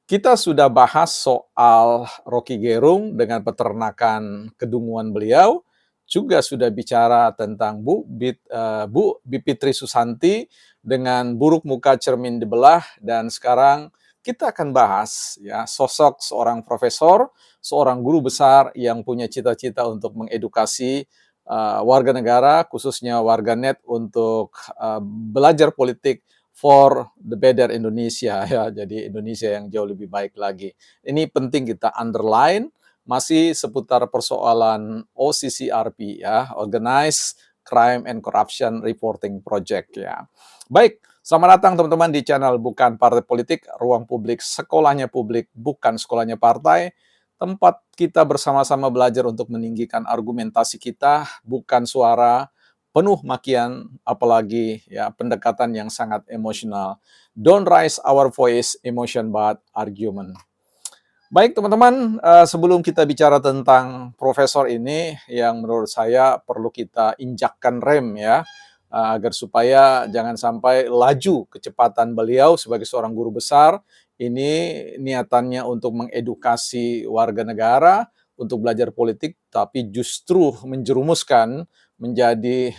Kita sudah bahas soal Rocky Gerung dengan peternakan kedunguan beliau, juga sudah bicara tentang Bu Bipitri Susanti dengan buruk muka cermin dibelah, dan sekarang kita akan bahas ya sosok seorang profesor, seorang guru besar yang punya cita-cita untuk mengedukasi warga negara, khususnya warganet untuk belajar politik for the better Indonesia ya, jadi Indonesia yang jauh lebih baik lagi. Ini penting kita underline, masih seputar persoalan OCCRP ya, Organized Crime and Corruption Reporting Project ya. Baik, selamat datang teman-teman di channel Bukan Partai Politik, ruang publik, sekolahnya publik, bukan sekolahnya partai. Tempat kita bersama-sama belajar untuk meninggikan argumentasi kita, bukan suara penuh makian, apalagi ya pendekatan yang sangat emosional. Don't raise our voice, emotion but argument. Baik teman-teman, sebelum kita bicara tentang profesor ini yang menurut saya perlu kita injakkan rem ya, agar supaya jangan sampai laju kecepatan beliau sebagai seorang guru besar, ini niatannya untuk mengedukasi warga negara, untuk belajar politik, tapi justru menjerumuskan menjadi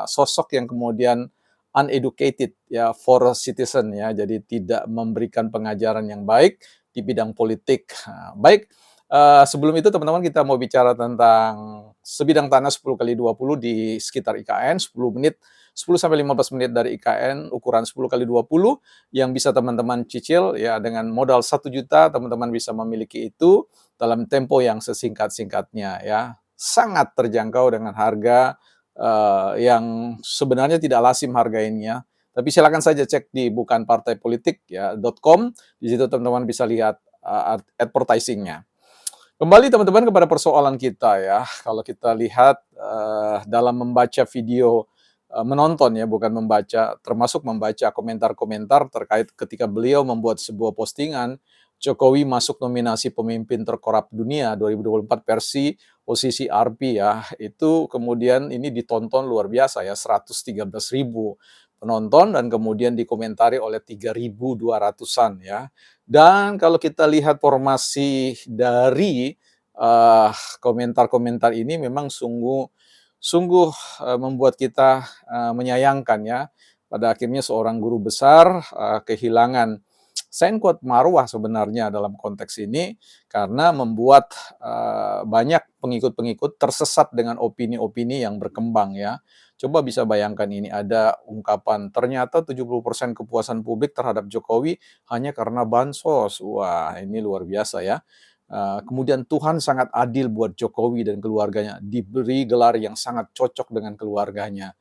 sosok yang kemudian uneducated ya for citizen ya, jadi tidak memberikan pengajaran yang baik di bidang politik. Baik, sebelum itu teman-teman kita mau bicara tentang sebidang tanah 10 kali 20 di sekitar IKN, 10 menit, 10 sampai 15 menit dari IKN, ukuran 10 kali 20 yang bisa teman-teman cicil ya dengan modal 1 juta, teman-teman bisa memiliki itu dalam tempo yang sesingkat-singkatnya ya. Sangat terjangkau dengan harga yang sebenarnya tidak lazim harganya. Tapi silakan saja cek di bukanpartaipolitik ya.com. Di situ teman-teman bisa lihat advertising-nya. Kembali teman-teman kepada persoalan kita ya. Kalau kita lihat dalam membaca video, menonton ya, bukan membaca, termasuk membaca komentar-komentar terkait ketika beliau membuat sebuah postingan, Jokowi masuk nominasi pemimpin terkorup dunia 2024 versi OCCRP ya. Itu kemudian ini ditonton luar biasa ya, 113.000 penonton dan kemudian dikomentari oleh 3.200-an ya. Dan kalau kita lihat formasi dari komentar-komentar ini memang sungguh membuat kita menyayangkan ya. Pada akhirnya seorang guru besar kehilangan sengkot marwah sebenarnya dalam konteks ini karena membuat banyak pengikut-pengikut tersesat dengan opini-opini yang berkembang ya. Coba bisa bayangkan ini ada ungkapan ternyata 70% kepuasan publik terhadap Jokowi hanya karena bansos. Wah, ini luar biasa ya. Kemudian Tuhan sangat adil buat Jokowi dan keluarganya, diberi gelar yang sangat cocok dengan keluarganya.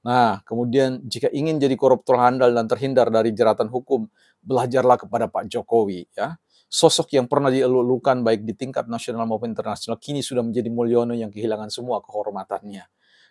Nah, kemudian jika ingin jadi koruptor handal dan terhindar dari jeratan hukum, belajarlah kepada Pak Jokowi ya. Sosok yang pernah dielulukan baik di tingkat nasional maupun internasional kini sudah menjadi Mulyono yang kehilangan semua kehormatannya.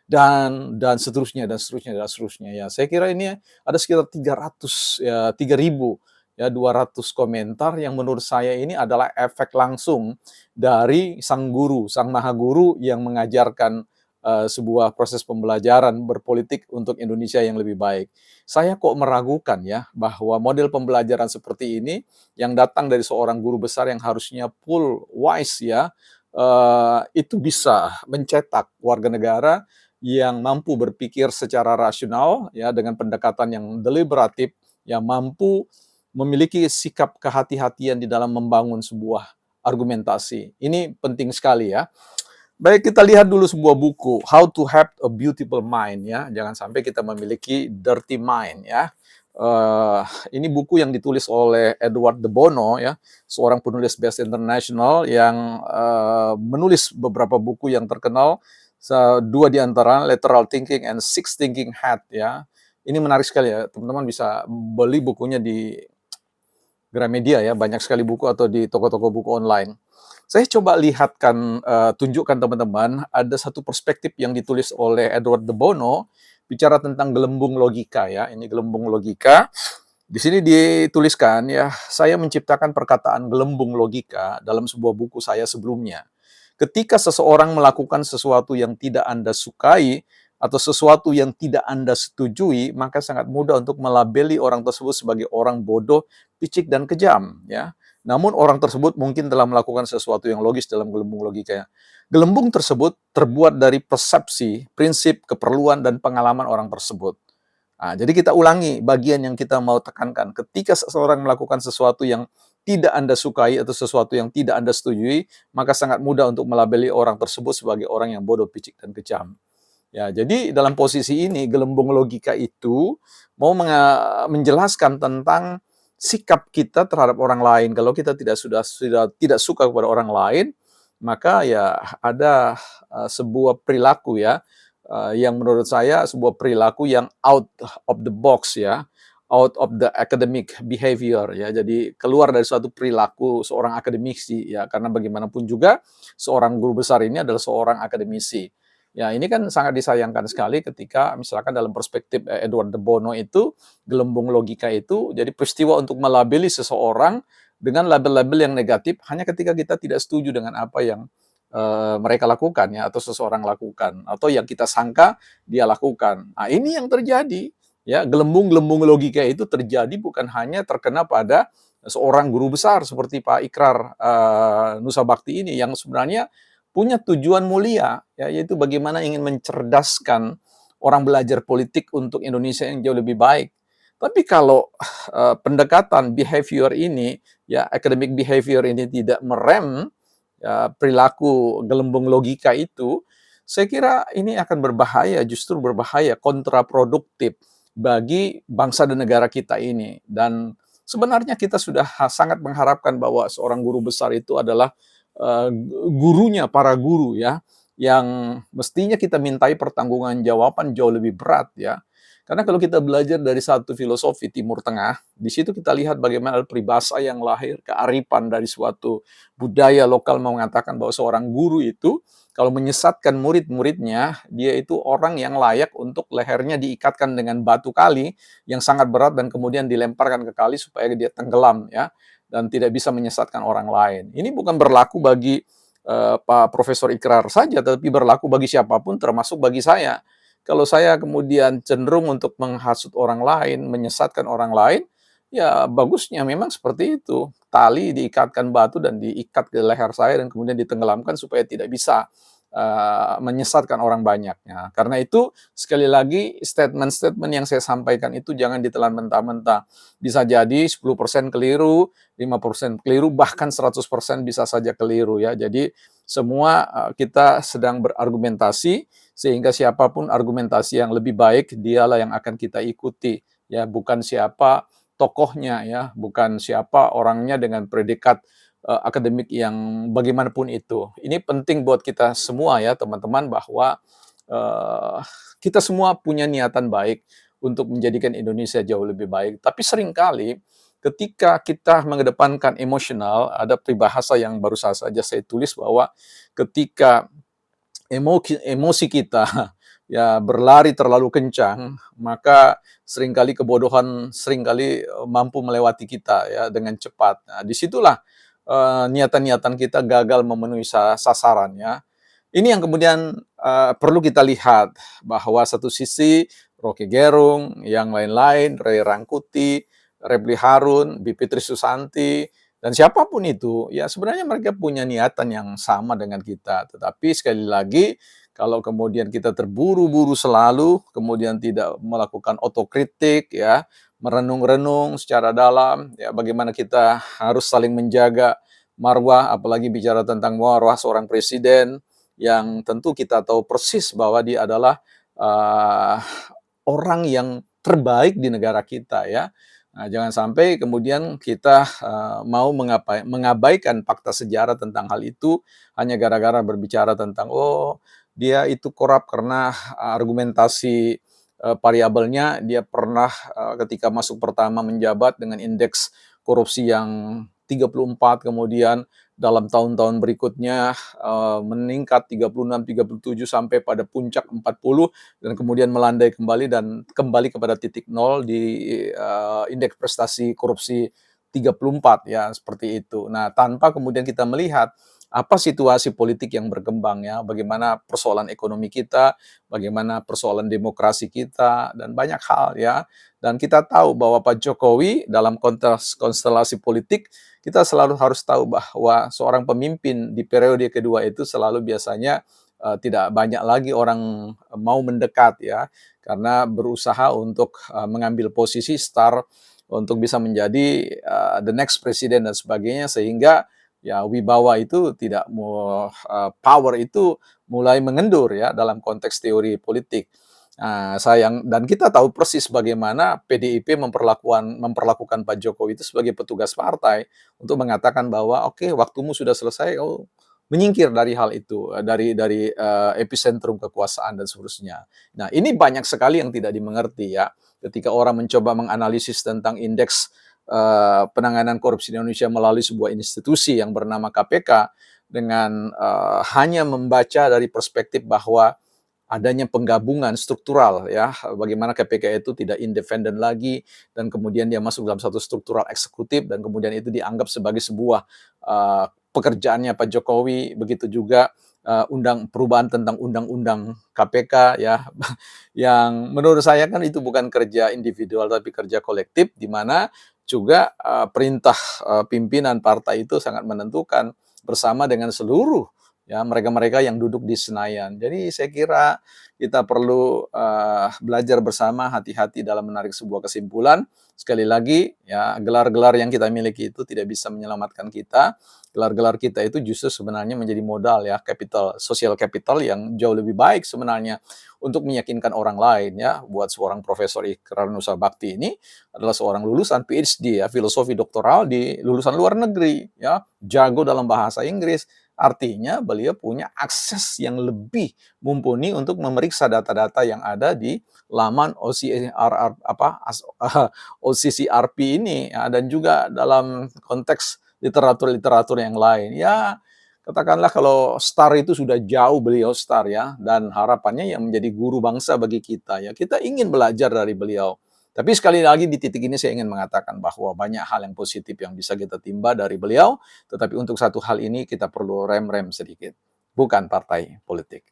Dan seterusnya dan seterusnya dan seterusnya ya. Saya kira ini ada sekitar 300 ya 3.000 ya 200 komentar yang menurut saya ini adalah efek langsung dari sang guru, sang maha guru yang mengajarkan sebuah proses pembelajaran berpolitik untuk Indonesia yang lebih baik. Saya kok meragukan ya bahwa model pembelajaran seperti ini yang datang dari seorang guru besar yang harusnya full wise ya, itu bisa mencetak warga negara yang mampu berpikir secara rasional ya dengan pendekatan yang deliberatif, yang mampu memiliki sikap kehati-hatian di dalam membangun sebuah argumentasi. Ini penting sekali ya. Baik, kita lihat dulu sebuah buku, How to Have a Beautiful Mind ya. Jangan sampai kita memiliki dirty mind ya. Ini buku yang ditulis oleh Edward de Bono ya, seorang penulis best international yang menulis beberapa buku yang terkenal. Dua di antara Lateral Thinking and Six Thinking Hat ya. Ini menarik sekali ya, teman-teman bisa beli bukunya di Gramedia ya, banyak sekali buku atau di toko-toko buku online. Saya coba lihatkan, tunjukkan teman-teman, ada satu perspektif yang ditulis oleh Edward de Bono, bicara tentang gelembung logika ya, ini gelembung logika. Di sini dituliskan ya, saya menciptakan perkataan gelembung logika dalam sebuah buku saya sebelumnya. Ketika seseorang melakukan sesuatu yang tidak Anda sukai, atau sesuatu yang tidak Anda setujui, maka sangat mudah untuk melabeli orang tersebut sebagai orang bodoh picik dan kejam, ya. Namun orang tersebut mungkin telah melakukan sesuatu yang logis dalam gelembung logikanya. Gelembung tersebut terbuat dari persepsi, prinsip, keperluan, dan pengalaman orang tersebut. Nah, jadi kita ulangi bagian yang kita mau tekankan. Ketika seseorang melakukan sesuatu yang tidak Anda sukai atau sesuatu yang tidak Anda setujui, maka sangat mudah untuk melabeli orang tersebut sebagai orang yang bodoh, picik, dan kejam. Ya, jadi dalam posisi ini gelembung logika itu mau menjelaskan tentang sikap kita terhadap orang lain. Kalau kita sudah tidak suka kepada orang lain, maka ya ada sebuah perilaku ya yang menurut saya sebuah perilaku yang out of the box ya, out of the academic behavior ya. Jadi keluar dari suatu perilaku seorang akademisi ya, karena bagaimanapun juga seorang guru besar ini adalah seorang akademisi. Ya, ini kan sangat disayangkan sekali ketika misalkan dalam perspektif Edward de Bono itu, gelembung logika itu jadi peristiwa untuk melabeli seseorang dengan label-label yang negatif hanya ketika kita tidak setuju dengan apa yang mereka lakukan ya, atau seseorang lakukan, atau yang kita sangka dia lakukan. Nah, ini yang terjadi ya, gelembung-gelembung logika itu terjadi bukan hanya terkena pada seorang guru besar seperti Pak Ikrar Nusa Bakti ini yang sebenarnya punya tujuan mulia, ya, yaitu bagaimana ingin mencerdaskan orang belajar politik untuk Indonesia yang jauh lebih baik. Tapi kalau pendekatan behavior ini, ya, academic behavior ini tidak merem ya, perilaku gelembung logika itu, saya kira ini akan berbahaya, justru berbahaya, kontraproduktif bagi bangsa dan negara kita ini. Dan sebenarnya kita sudah sangat mengharapkan bahwa seorang guru besar itu adalah gurunya para guru ya, yang mestinya kita mintai pertanggungjawaban jauh lebih berat ya. Karena kalau kita belajar dari satu filosofi Timur Tengah, di situ kita lihat bagaimana peribahasa yang lahir, kearifan dari suatu budaya lokal mengatakan bahwa seorang guru itu kalau menyesatkan murid-muridnya, dia itu orang yang layak untuk lehernya diikatkan dengan batu kali yang sangat berat dan kemudian dilemparkan ke kali supaya dia tenggelam ya, dan tidak bisa menyesatkan orang lain. Ini bukan berlaku bagi Pak Profesor Ikrar saja, tetapi berlaku bagi siapapun termasuk bagi saya. Kalau saya kemudian cenderung untuk menghasut orang lain, menyesatkan orang lain, ya bagusnya memang seperti itu. Tali diikatkan batu dan diikat ke leher saya dan kemudian ditenggelamkan supaya tidak bisa menyesatkan orang banyak. Nah, karena itu sekali lagi statement-statement yang saya sampaikan itu jangan ditelan mentah-mentah. Bisa jadi 10% keliru, 5% keliru, bahkan 100% bisa saja keliru ya. Jadi semua kita sedang berargumentasi sehingga siapapun argumentasi yang lebih baik dialah yang akan kita ikuti ya, bukan siapa tokohnya ya, bukan siapa orangnya dengan predikat akademik yang bagaimanapun itu. Ini penting buat kita semua ya teman-teman bahwa uh, kita semua punya niatan baik untuk menjadikan Indonesia jauh lebih baik. Tapi seringkali ketika kita mengedepankan emosional, ada peribahasa yang baru saja saya tulis bahwa ketika emosi kita ya berlari terlalu kencang, maka seringkali kebodohan seringkali mampu melewati kita ya dengan cepat. Nah, disitulah niatan-niatan kita gagal memenuhi sasaran ya. Ini yang kemudian perlu kita lihat bahwa satu sisi Rocky Gerung, yang lain-lain, Ray Rangkuti, Repli Harun, Bipitri Susanti, dan siapapun itu, ya sebenarnya mereka punya niatan yang sama dengan kita. Tetapi sekali lagi, kalau kemudian kita terburu-buru selalu, kemudian tidak melakukan otokritik, ya, merenung-renung secara dalam, ya bagaimana kita harus saling menjaga marwah, apalagi bicara tentang marwah seorang presiden, yang tentu kita tahu persis bahwa dia adalah uh, orang yang terbaik di negara kita ya. Nah, jangan sampai kemudian kita mau mengabaikan fakta sejarah tentang hal itu hanya gara-gara berbicara tentang oh dia itu korup karena argumentasi variabelnya dia pernah ketika masuk pertama menjabat dengan indeks korupsi yang 34, kemudian dalam tahun-tahun berikutnya meningkat 36, 37 sampai pada puncak 40 dan kemudian melandai kembali dan kembali kepada titik nol di indeks prestasi korupsi 34 ya seperti itu. Nah, tanpa kemudian kita melihat apa situasi politik yang berkembang ya, bagaimana persoalan ekonomi kita, bagaimana persoalan demokrasi kita, dan banyak hal ya. Dan kita tahu bahwa Pak Jokowi dalam konteks konstelasi politik, kita selalu harus tahu bahwa seorang pemimpin di periode kedua itu selalu biasanya tidak banyak lagi orang mau mendekat ya, karena berusaha untuk mengambil posisi star untuk bisa menjadi the next president dan sebagainya, sehingga ya wibawa itu tidak mau power itu mulai mengendur ya dalam konteks teori politik. Nah, sayang dan kita tahu persis bagaimana PDIP memperlakukan Pak Jokowi itu sebagai petugas partai untuk mengatakan bahwa oke, waktumu sudah selesai, oh, menyingkir dari hal itu, dari epicentrum kekuasaan dan seterusnya. Nah, ini banyak sekali yang tidak dimengerti ya, ketika orang mencoba menganalisis tentang indeks penanganan korupsi di Indonesia melalui sebuah institusi yang bernama KPK dengan hanya membaca dari perspektif bahwa adanya penggabungan struktural ya, bagaimana KPK itu tidak independen lagi dan kemudian dia masuk dalam satu struktural eksekutif dan kemudian itu dianggap sebagai sebuah pekerjaannya Pak Jokowi, begitu juga perubahan tentang undang-undang KPK ya, yang menurut saya kan itu bukan kerja individual tapi kerja kolektif, di mana juga perintah pimpinan partai itu sangat menentukan bersama dengan seluruh ya mereka-mereka yang duduk di Senayan. Jadi saya kira kita perlu belajar bersama, hati-hati dalam menarik sebuah kesimpulan. Sekali lagi ya, gelar-gelar yang kita miliki itu tidak bisa menyelamatkan kita. Gelar-gelar kita itu justru sebenarnya menjadi modal ya, capital, social capital yang jauh lebih baik sebenarnya untuk meyakinkan orang lain ya. Buat seorang Profesor Ikrar Nusa Bakti ini adalah seorang lulusan PhD ya, filosofi doktoral di lulusan luar negeri ya, jago dalam bahasa Inggris. Artinya beliau punya akses yang lebih mumpuni untuk memeriksa data-data yang ada di laman OCCRP ini ya, dan juga dalam konteks literatur-literatur yang lain. Ya, katakanlah kalau STAR itu sudah jauh beliau STAR ya, dan harapannya yang menjadi guru bangsa bagi kita ya. Kita ingin belajar dari beliau. Tapi sekali lagi di titik ini saya ingin mengatakan bahwa banyak hal yang positif yang bisa kita timba dari beliau, tetapi untuk satu hal ini kita perlu rem-rem sedikit, bukan partai politik.